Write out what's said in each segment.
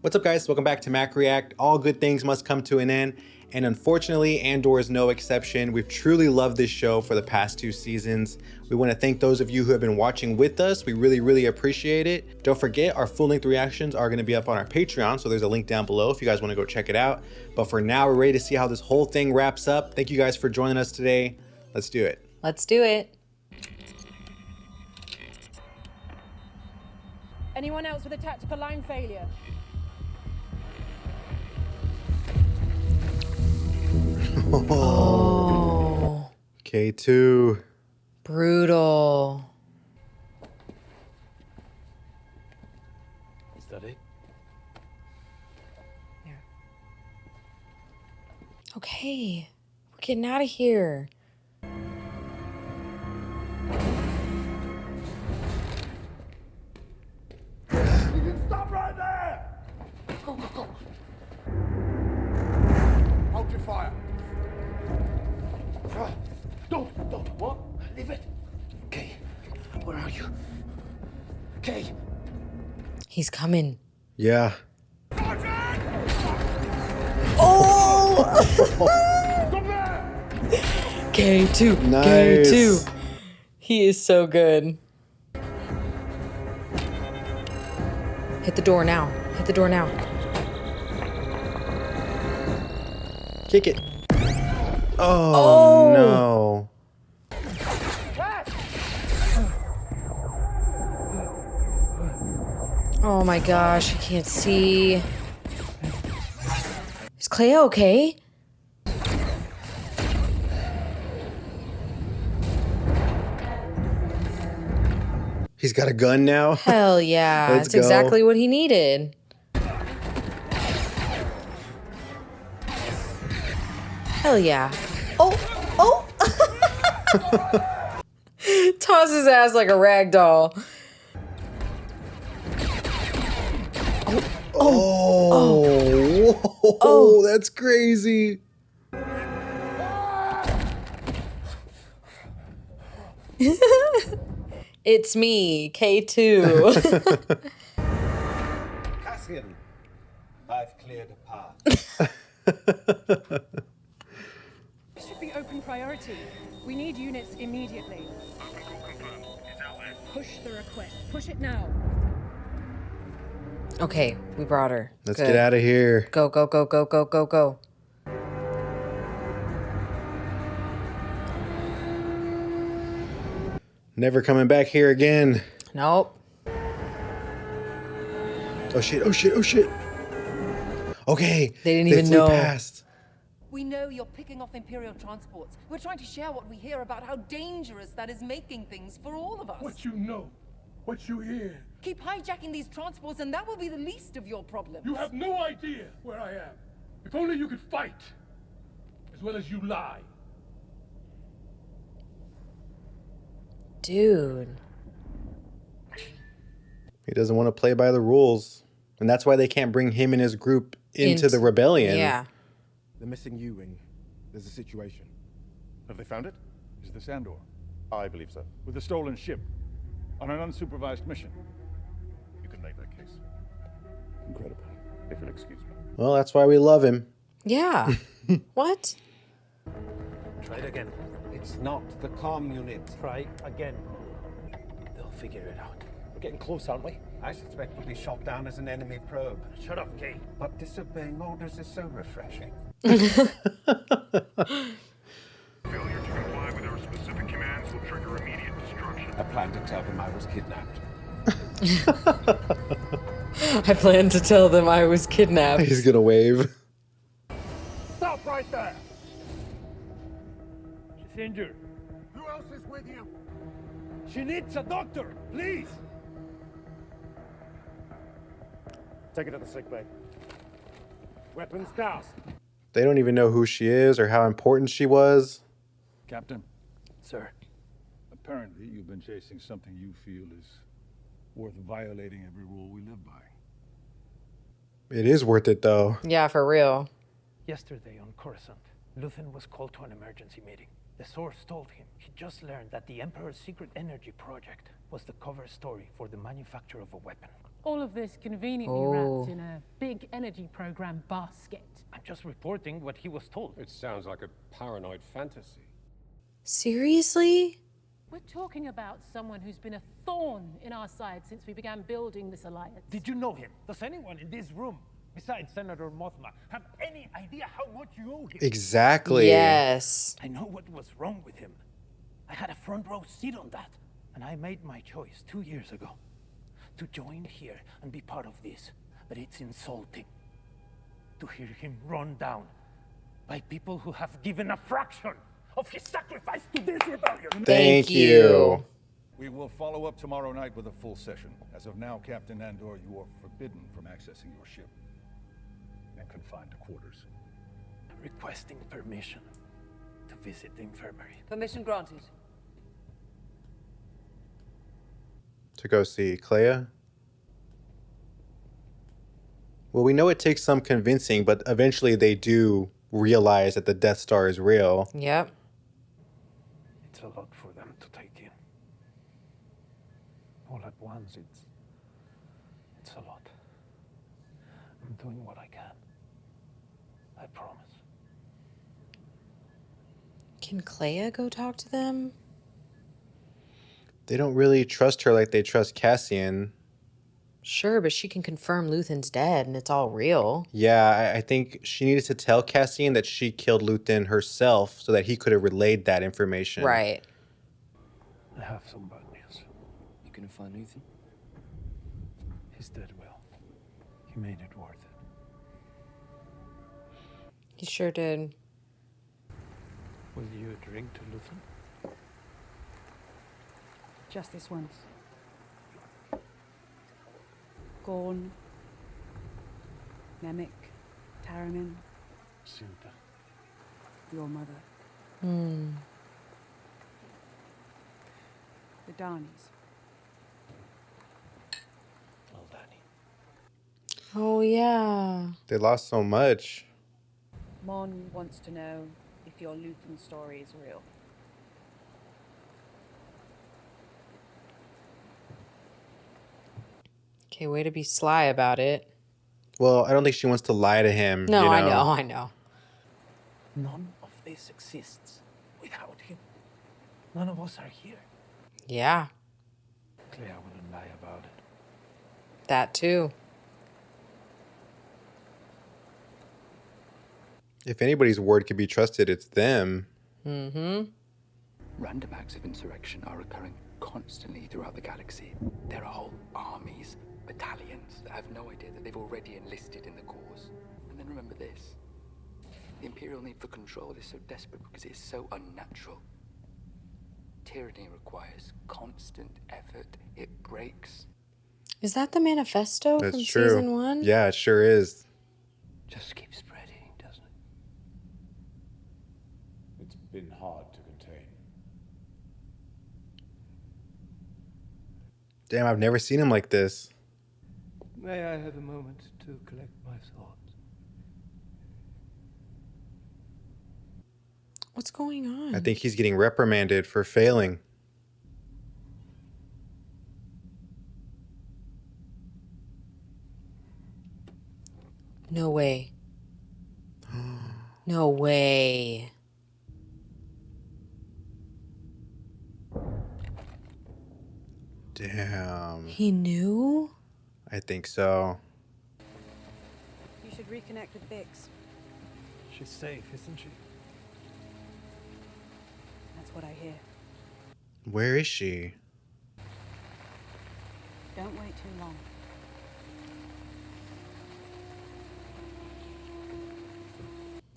What's up, guys? Welcome back to Mac React. All good things must come to an end, and unfortunately, Andor is no exception. We've truly loved this show for the past 2 seasons. We want to thank those of you who have been watching with us. We really appreciate it. Don't forget, our full-length reactions are going to be up on our Patreon, so there's a link down below if you guys want to go check it out. But for now, we're ready to see how this whole thing wraps up. Thank you guys for joining us today. Let's do it. Let's do it. Anyone else with a tactical line failure? Oh. K2. Brutal. Is that it? Yeah. Okay. We're getting out of here. Stop right there! Hold your fire. Don't. What? Leave it. Kay, where are you? Kay. He's coming. Yeah. Oh! Come there! K2. Nice. K2. He is so good. Hit the door now. Hit the door now. Kick it. Oh, no. Oh my gosh, I can't see. Is Clea okay? He's got a gun now. Hell yeah. Let's That's go. exactly what he needed. Hell yeah. Oh. Toss his ass like a rag doll. Oh, that's crazy. It's me, K2. Cassian, I've cleared a path. This should be open priority. We need units immediately. Push the request. Push it now. Okay, we brought her. Let's Good. get out of here. Go. Never coming back here again. Nope. Oh shit. Okay. They didn't even flew know. Past. We know you're picking off Imperial transports. We're trying to share what we hear about how dangerous that is making things for all of us. What you know, what you hear. Keep hijacking these transports and that will be the least of your problems. You have no idea where I am. If only you could fight, as well as you lie. Dude. He doesn't want to play by the rules. And that's why they can't bring him and his group into the rebellion. Yeah. The missing U-wing. There's a situation. Have they found it? Is this Andor? I believe so. With a stolen ship. On an unsupervised mission. You can make that case, Incredible. if you'll excuse me. Well, that's why we love him. Yeah. What? Try it again. It's not the comm unit. Try again. They'll figure it out. We're getting close, aren't we? I suspect we'll be shot down as an enemy probe. Shut up, Kay. But disobeying orders is so refreshing. Failure to comply with our specific commands will trigger immediate destruction. I plan to tell them I was kidnapped. I plan to tell them I was kidnapped. He's gonna wave. Stop right there! She's injured. Who else is with you? She needs a doctor, please! Take it to the sick bay. Weapons down. They don't even know who she is or how important she was. Captain, Sir. apparently you've been chasing something you feel is worth violating every rule we live by. It is worth it, though. Yeah, for real. Yesterday on Coruscant, Luthen was called to an emergency meeting. The source told him he just learned that the Emperor's secret energy project was the cover story for the manufacture of a weapon. All of this conveniently wrapped in a big energy program basket. I'm just reporting what he was told. It sounds like a paranoid fantasy. Seriously? We're talking about someone who's been a thorn in our side since we began building this alliance. Did you know him? Does anyone in this room, besides Senator Mothma, have any idea how much you owe him? Exactly. Yes. I know what was wrong with him. I had a front row seat on that. And I made my choice 2 years ago to join here and be part of this. But it's insulting to hear him run down by people who have given a fraction of his sacrifice to this rebellion. Thank you. We will follow up tomorrow night with a full session. As of now, Captain Andor, you are forbidden from accessing your ship and confined to quarters. Requesting permission to visit the infirmary. Permission granted. To go see Clea? Well, we know it takes some convincing, but eventually they do realize that the Death Star is real. Yep. It's a lot for them to take in. All at once, it's a lot. I'm doing what I can. I promise. Can Clea go talk to them? They don't really trust her like they trust Cassian. Sure, but she can confirm Luthen's dead and it's all real. Yeah, I think she needed to tell Cassian that she killed Luthen herself so that he could have relayed that information. Right. I have some bad news. You gonna find Luthen? He's dead well. He made it worth it. He sure did. Will you drink to Luthen? Just this once. Gorn, Nemik, Taramin, Silta. your mother, Hmm. the Darnies. Aldani. Oh, yeah. They lost so much. Mon wants to know if your Luthen story is real. Okay, way to be sly about it. Well, I don't think she wants to lie to him. No, you I know. None of this exists without him. None of us are here. Yeah, Clea wouldn't lie about it. that too. If anybody's word could be trusted, it's them. Mm-hmm. Random acts of insurrection are occurring constantly throughout the galaxy. There are whole armies, battalions that have no idea that they've already enlisted in the cause. And then remember this. The Imperial need for control is so desperate because it is so unnatural. Tyranny requires constant effort. It breaks. Is that the manifesto That's from true. season 1? Yeah, it sure is. Just keep spreading, doesn't it? It's been hard to contain. Damn, I've never seen him like this. May I have a moment to collect my thoughts? What's going on? I think he's getting reprimanded for failing. No way. No way. Damn. He knew? I think so. You should reconnect with Vix. She's safe, isn't she? That's what I hear. Where is she? Don't wait too long.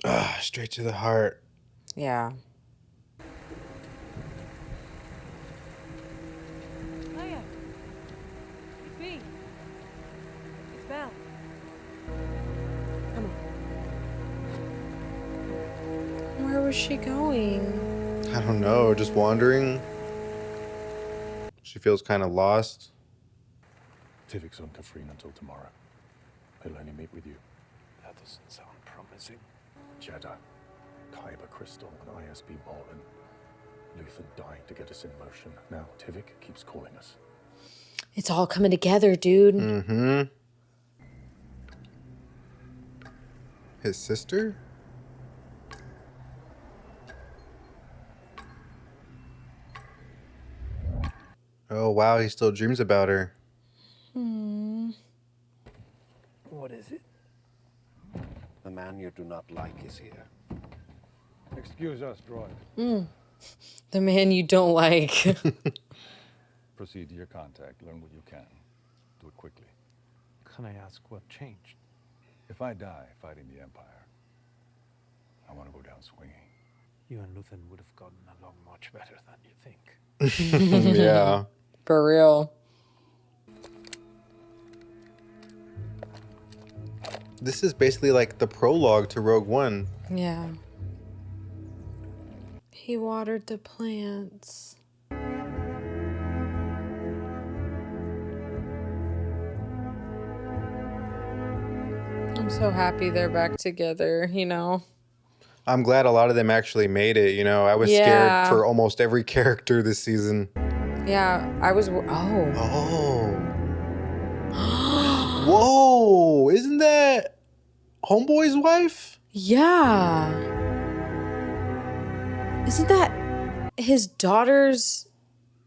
Ah, straight to the heart. Yeah. Hiya. It's me. It's Val. Come on. Where was she going? I don't know, just wandering. She feels kind of lost. Tivik's on Kafrene until tomorrow. He'll only meet with you. That doesn't sound promising. Jedha, Kyber Crystal, and ISB Morlin. Luthen dying to get us in motion. Now Tivik keeps calling us. It's all coming together, dude. Mm-hmm. His sister? Oh, wow, he still dreams about her. What is it? The man you do not like is here. Excuse us, droid. The man you don't like. Proceed to your contact. Learn what you can. Do it quickly. Can I ask what changed? If I die fighting the Empire, I want to go down swinging. You and Luthen would have gotten along much better than you think. Yeah. For real. This is basically like the prologue to Rogue One. Yeah. He watered the plants. I'm so happy they're back together, you know? I'm glad a lot of them actually made it, you know. I was Yeah. scared for almost every character this season. Yeah, I was. Oh. Oh. Whoa! Isn't that Homeboy's wife? Yeah. Isn't that his daughter's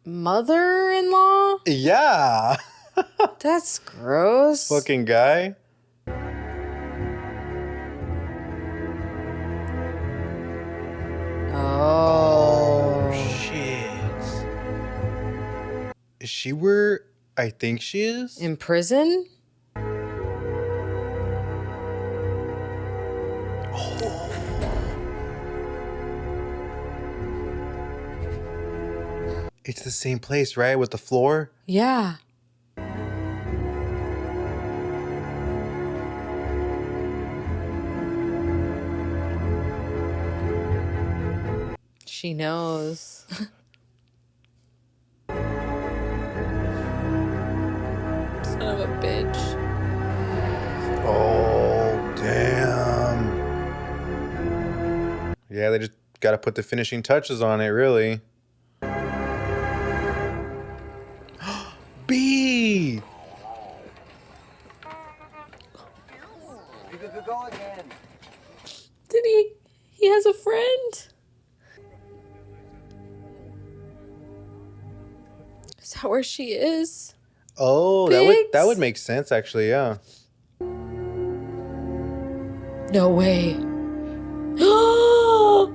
mother-in-law? Yeah. That's gross. Fucking guy. Oh. Shit. Is she where I think she is? In prison? It's the same place, right? With the floor? Yeah. She knows. Son of a bitch. Oh, damn. Yeah, they just gotta put the finishing touches on it, really. B! You could go again. Did he? He has a friend? Is that where she is? Oh, that would make sense, actually, yeah. No way. Oh!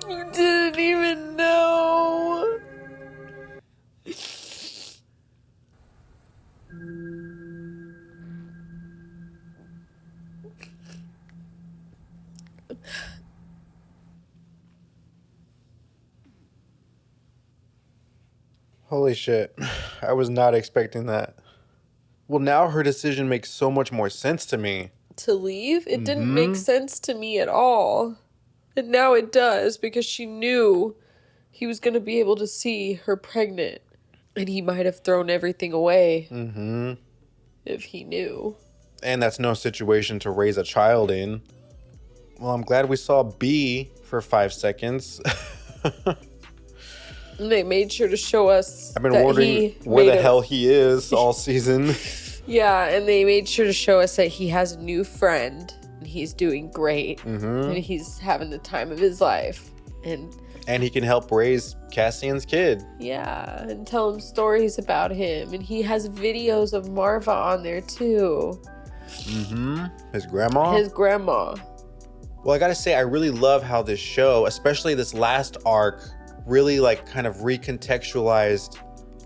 You didn't even know. Holy shit. I was not expecting that. Well, now her decision makes so much more sense to me. To leave? It didn't make sense to me at all. And now it does because she knew he was going to be able to see her pregnant. And he might have thrown everything away if he knew. And that's no situation to raise a child in. Well, I'm glad we saw B for 5 seconds. And they made sure to show us I've been that wondering he where made the a- hell he is all season. Yeah, and they made sure to show us that he has a new friend. And he's doing great. And he's having the time of his life. And And he can help raise Cassian's kid. yeah, and tell him stories about him. And he has videos of Marva on there too. His grandma. His grandma. Well, I gotta say, I really love how this show, especially this last arc, really like kind of recontextualized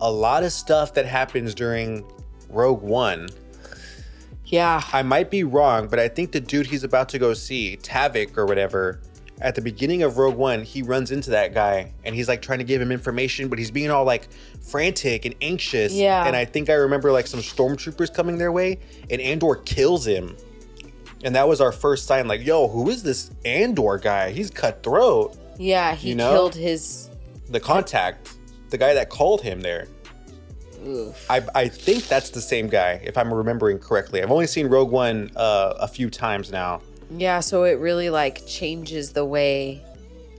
a lot of stuff that happens during Rogue One. Yeah. I might be wrong, but I think the dude he's about to go see, Tavik or whatever, at the beginning of Rogue One, he runs into that guy and he's like trying to give him information, but he's being all like frantic and anxious. Yeah. And I think I remember like some stormtroopers coming their way and Andor kills him. And that was our first sign like, yo, who is this Andor guy? He's cutthroat. Yeah, he You know? killed his... The contact, the guy that called him there. Oof. I think that's the same guy, if I'm remembering correctly. I've only seen Rogue One a few times now. Yeah, so it really like changes the way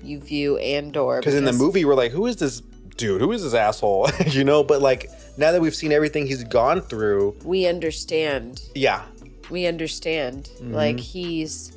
you view Andor. Because in the movie, we're like, who is this dude? Who is this asshole? You know, but like now that we've seen everything he's gone through, we understand. Yeah. We understand. Like he's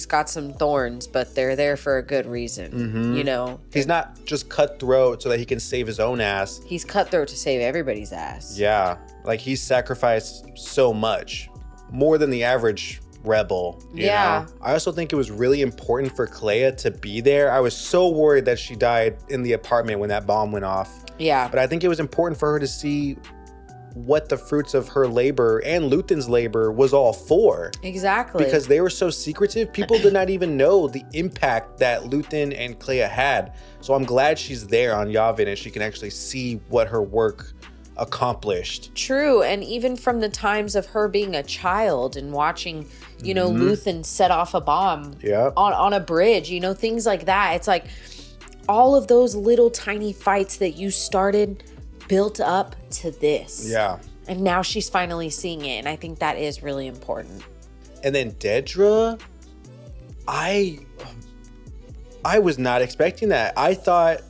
got some thorns, but they're there for a good reason. You know, he's not just cutthroat so that he can save his own ass. He's cutthroat to save everybody's ass. Yeah, like he's sacrificed so much, more than the average rebel. You know? I also think it was really important for Clea to be there. I was so worried that she died in the apartment when that bomb went off. Yeah. But I think it was important for her to see what the fruits of her labor and Luthen's labor was all for. Exactly. Because they were so secretive, people did not even know the impact that Luthen and Clea had. So I'm glad she's there on Yavin and she can actually see what her work accomplished. True. And even from the times of her being a child and watching, you know, Luthen set off a bomb on a bridge, you know, things like that. It's like all of those little tiny fights that you started built up to this. Yeah. And now she's finally seeing it. And I think that is really important. And then Dedra, I was not expecting that. I thought,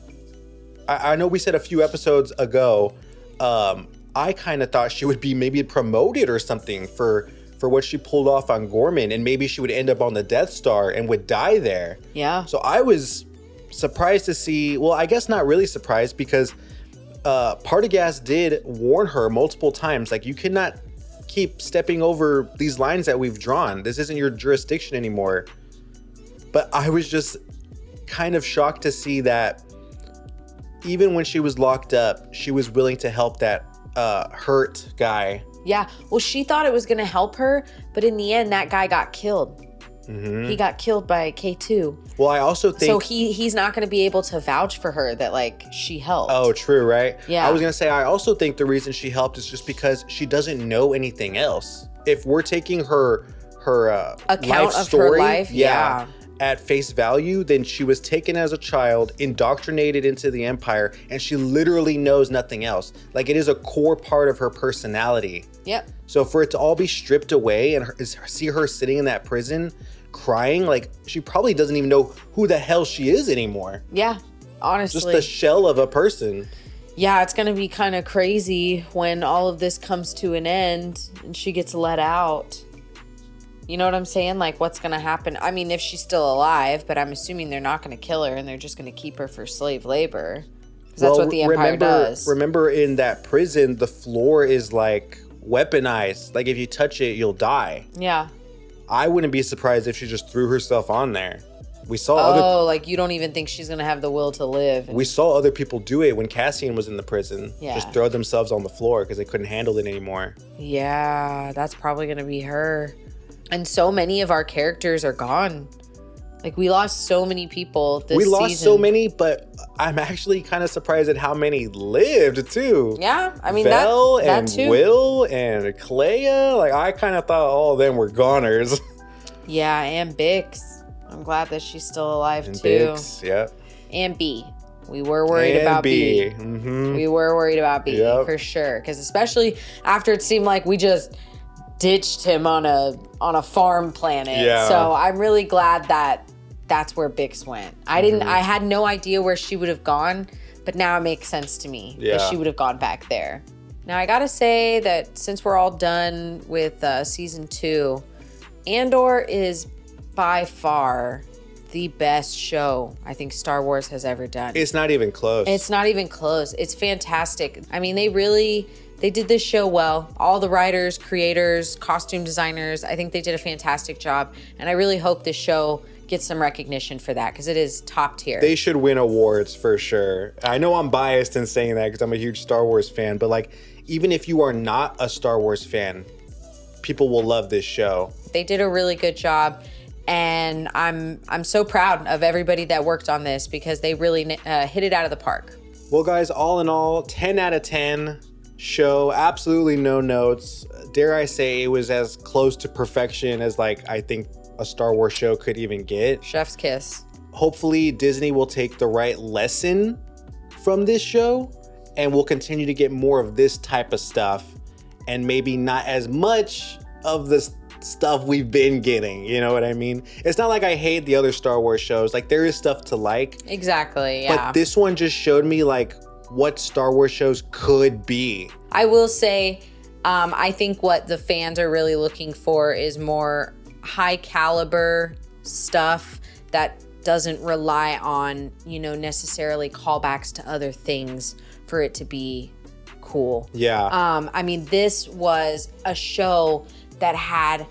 I know we said a few episodes ago, I kind of thought she would be maybe promoted or something for what she pulled off on Gorman, and maybe she would end up on the Death Star and would die there. Yeah. So I was surprised to see, well, I guess not really surprised, because Partagaz did warn her multiple times, like, you cannot keep stepping over these lines that we've drawn. This isn't your jurisdiction anymore. But I was just kind of shocked to see that even when she was locked up, she was willing to help that hurt guy. Yeah. Well, she thought it was going to help her, but in the end, that guy got killed. He got killed by K2. Well, I also think... So he's not going to be able to vouch for her that, like, she helped. Oh, true, right? Yeah. I was going to say, I also think the reason she helped is just because she doesn't know anything else. If we're taking her account life of story, her life, yeah, at face value, then she was taken as a child, indoctrinated into the Empire, and she literally knows nothing else. Like, it is a core part of her personality. Yep. So for it to all be stripped away and see her sitting in that prison crying, like, she probably doesn't even know who the hell she is anymore. Yeah, honestly. Just the shell of a person. Yeah, it's going to be kind of crazy when all of this comes to an end and she gets let out. You know what I'm saying? Like, what's going to happen? I mean, if she's still alive, but I'm assuming they're not going to kill her and they're just going to keep her for slave labor. Because that's what the Empire does. Remember, in that prison, the floor is, like, weaponized. Like, if you touch it, you'll die. Yeah. I wouldn't be surprised if she just threw herself on there. We saw like, you don't even think she's going to have the will to live. We saw other people do it when Cassian was in the prison. Yeah. Just throw themselves on the floor because they couldn't handle it anymore. Yeah, that's probably going to be her. And so many of our characters are gone. Like, we lost so many people this season. We lost so many, but I'm actually kind of surprised at how many lived, too. Yeah, I mean, Vel that and too. Will and Clea. Like, I kind of thought all of them were goners. Yeah, and Bix. I'm glad that she's still alive, and too. Bix, yep. And B. We were worried about B. Mm-hmm. We were worried about B, Yep. for sure. Because especially after it seemed like we just ditched him on a farm planet. Yeah. So I'm really glad that that's where Bix went. I had no idea where she would have gone, but now it makes sense to me that she would have gone back there. Now I gotta say that since we're all done with season 2, Andor is by far the best show I think Star Wars has ever done. It's not even close. It's not even close. It's fantastic. I mean, they did this show well. All the writers, creators, costume designers, I think they did a fantastic job. And I really hope this show gets some recognition for that because it is top tier. They should win awards for sure. I know I'm biased in saying that because I'm a huge Star Wars fan, but like, even if you are not a Star Wars fan, people will love this show. They did a really good job. And I'm so proud of everybody that worked on this because they really hit it out of the park. Well, guys, all in all, 10 out of 10 show. Absolutely no notes. Dare I say it was as close to perfection as, like, I think a Star Wars show could even get. Chef's kiss. Hopefully Disney will take the right lesson from this show and we'll continue to get more of this type of stuff and maybe not as much of this stuff we've been getting. You know what I mean? It's not like I hate the other Star Wars shows. Like, there is stuff to like. Exactly, yeah. But this one just showed me like what Star Wars shows could be. I will say, I think what the fans are really looking for is more high caliber stuff that doesn't rely on, you know, necessarily callbacks to other things for it to be cool. Yeah. I mean, this was a show that had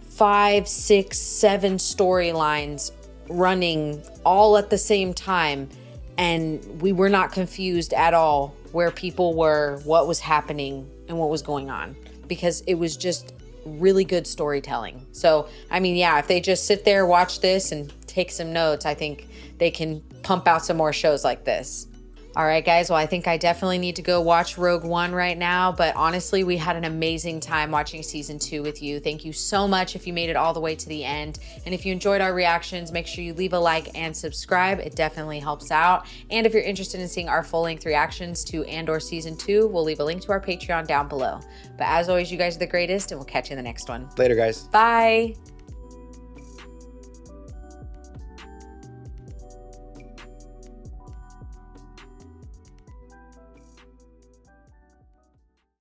5, 6, 7 storylines running all at the same time, and we were not confused at all where people were, what was happening, and what was going on, because it was just really good storytelling. So, I mean, yeah, if they just sit there, watch this, and take some notes, I think they can pump out some more shows like this. All right, guys. Well, I think I definitely need to go watch Rogue One right now. But honestly, we had an amazing time watching season 2 with you. Thank you so much if you made it all the way to the end. And if you enjoyed our reactions, make sure you leave a like and subscribe. It definitely helps out. And if you're interested in seeing our full-length reactions to Andor season 2, we'll leave a link to our Patreon down below. But as always, you guys are the greatest, and we'll catch you in the next one. Later, guys. Bye.